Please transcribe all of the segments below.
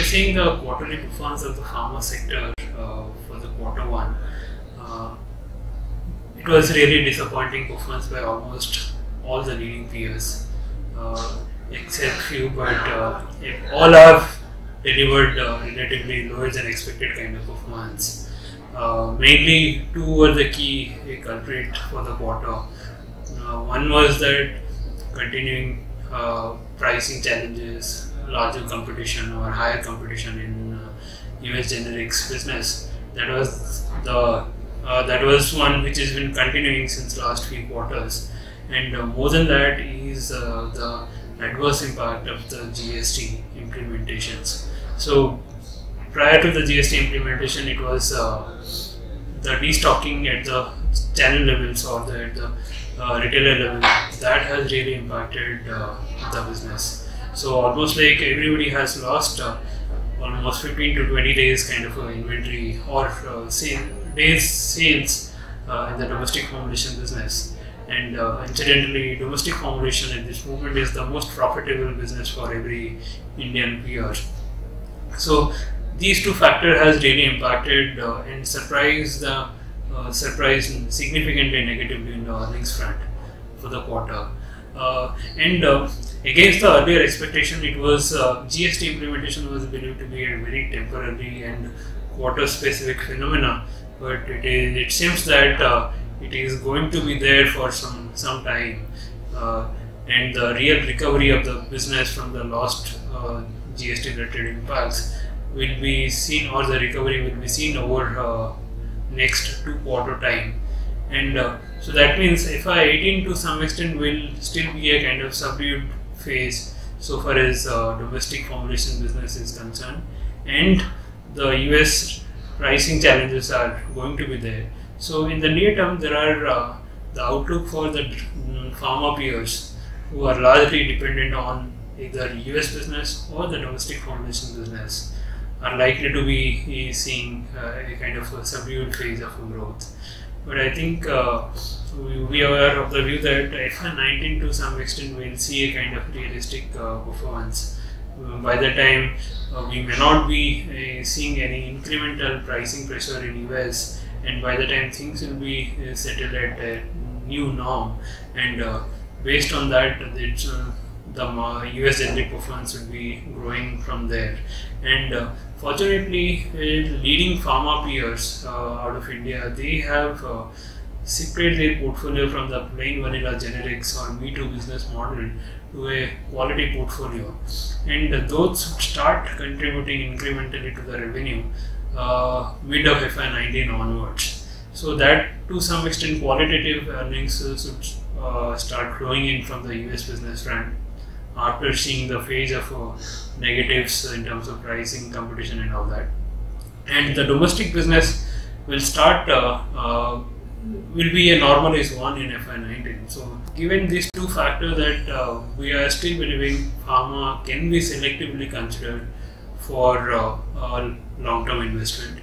seeing the quarterly performance of the pharma sector for the quarter one, it was really disappointing performance by almost all the leading peers, except few, but all have delivered relatively lower than expected kind of performance. Mainly two were the key culprit for the quarter. One was that continuing pricing challenges, larger competition or higher competition in US generics business. That was one which has been continuing since last few quarters, and more than that is the adverse impact of the GST implementations. So prior to the GST implementation, it was the destocking at the channel levels or at the retailer level that has really impacted the business. So almost like everybody has lost almost 15 to 20 days kind of inventory or days sales in the domestic formulation business. And incidentally, domestic formulation at this moment is the most profitable business for every Indian peer. So these two factors has really impacted and surprised significantly negatively in the earnings front for the quarter. Against the earlier expectation, it was GST implementation was believed to be a very temporary and quarter-specific phenomena, but it seems that it is going to be there for some time, and the real recovery of the business from the lost GST-related impacts will be seen, or the recovery will be seen over next 2 quarter time. And so that means FY18 to some extent will still be a kind of subdued phase so far as domestic formulation business is concerned, and the US pricing challenges are going to be there. So in the near term, there are the outlook for the pharma peers who are largely dependent on either US business or the domestic formulation business are likely to be seeing a kind of a subdued phase of growth. But I think we are of the view that FY19 to some extent will see a kind of realistic performance. By the time we may not be seeing any incremental pricing pressure in US, and by the time things will be settled at a new norm, and based on that, the US generic performance will be growing from there. And fortunately, leading pharma peers out of India, they have separated their portfolio from the plain vanilla generics or Me Too business model to a quality portfolio, and those should start contributing incrementally to the revenue mid of FY19 onwards. So that to some extent qualitative earnings should start flowing in from the US business front after seeing the phase of negatives in terms of pricing, competition and all that. And the domestic business will start will be a normalized one in FY19. So given these two factors, that we are still believing pharma can be selectively considered for long-term investment,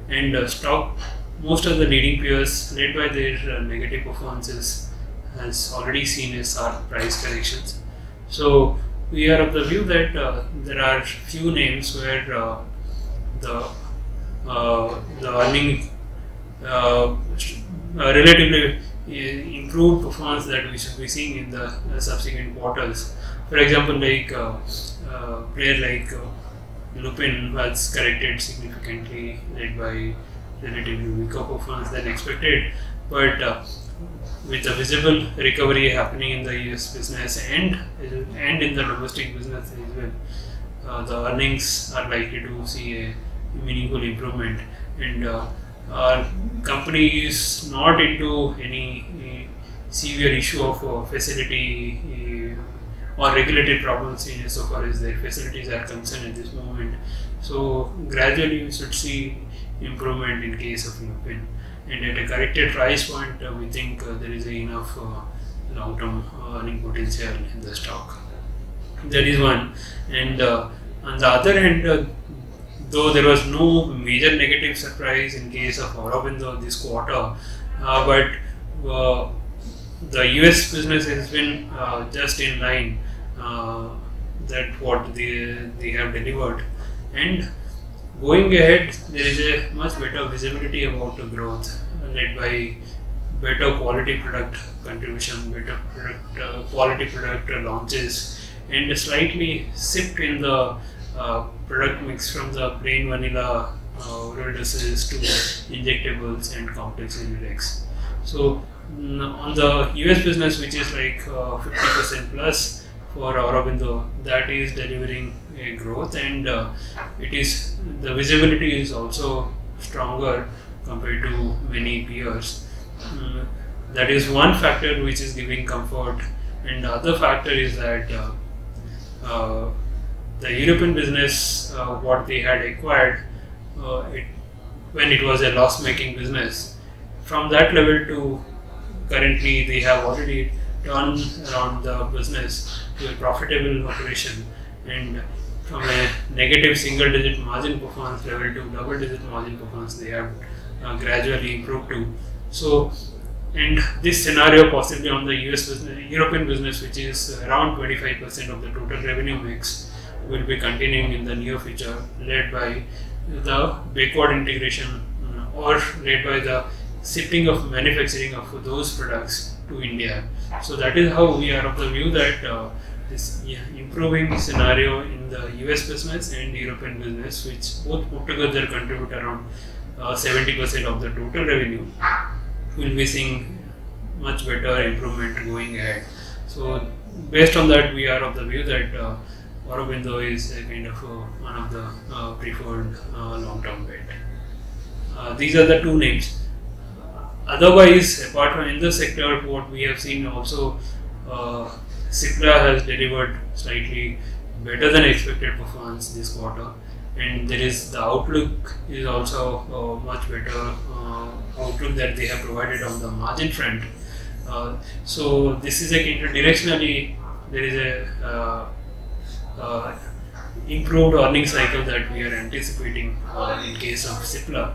and stock, most of the leading peers led by their negative performances has already seen a sharp price corrections. So we are of the view that there are few names where the earning relatively improved performance that we should be seeing in the subsequent quarters. For example, like player like Lupin has corrected significantly, led by relatively weaker performance than expected, but with a visible recovery happening in the US business and in the domestic business as well, the earnings are likely to see a meaningful improvement. And our company is not into any severe issue of facility or regulatory problems in so far as their facilities are concerned at this moment. So gradually we should see improvement in case of Lupin, and at a corrected price point we think there is enough long-term earning potential in the stock. That is one. And on the other hand, though there was no major negative surprise in case of Aurobindo this quarter, but the US business has been just in line that what they have delivered, And going ahead, there is a much better visibility about the growth led by better quality product contribution, better quality product launches, and a slightly shift in the product mix from the plain vanilla oral doses to injectables and complex generics. So on the US business, which is like 50% plus for Aurobindo, that is delivering a growth, and the visibility is also stronger compared to many peers. That is one factor which is giving comfort, and the other factor is that the European business, what they had acquired when it was a loss-making business, from that level to currently they have already turned around the business to a profitable operation, and from a negative single-digit margin performance level to double-digit margin performance they have gradually improved to. So, and this scenario possibly on the European business, which is around 25% of the total revenue mix, will be continuing in the near future, led by the backward integration or led by the shifting of manufacturing of those products to India. So that is how we are of the view that this improving scenario in the US business and European business, which both put together contribute around 70% of the total revenue, will be seeing much better improvement going ahead. So based on that, we are of the view that Aurobindo is a kind of one of the preferred long-term bet. These are the two names. Otherwise, apart from in the sector, what we have seen also, Cipla has delivered slightly better than expected performance this quarter, and there is the outlook is also much better outlook that they have provided on the margin front. So this is a kind of directionally there is a improved earning cycle that we are anticipating in case of Cipla.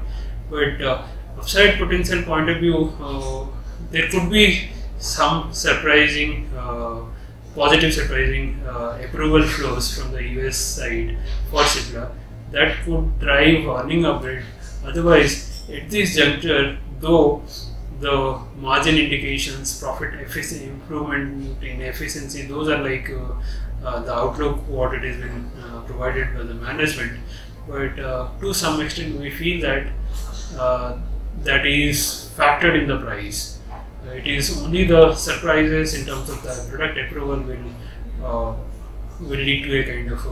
But upside potential point of view, there could be some surprising, positive surprising approval flows from the US side for Cipla that could drive earning upgrade. Otherwise, at this juncture, though the margin indications, profit efficiency, improvement in efficiency, those are like the outlook what it has been provided by the management. But to some extent, we feel that that is factored in the price. It is only the surprises in terms of the product approval will lead to a kind of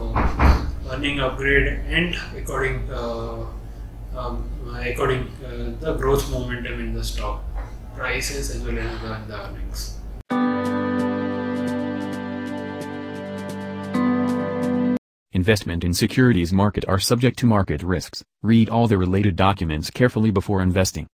earning upgrade and according the growth momentum in the stock prices as well as the earnings. Investment in securities market are subject to market risks. Read all the related documents carefully before investing.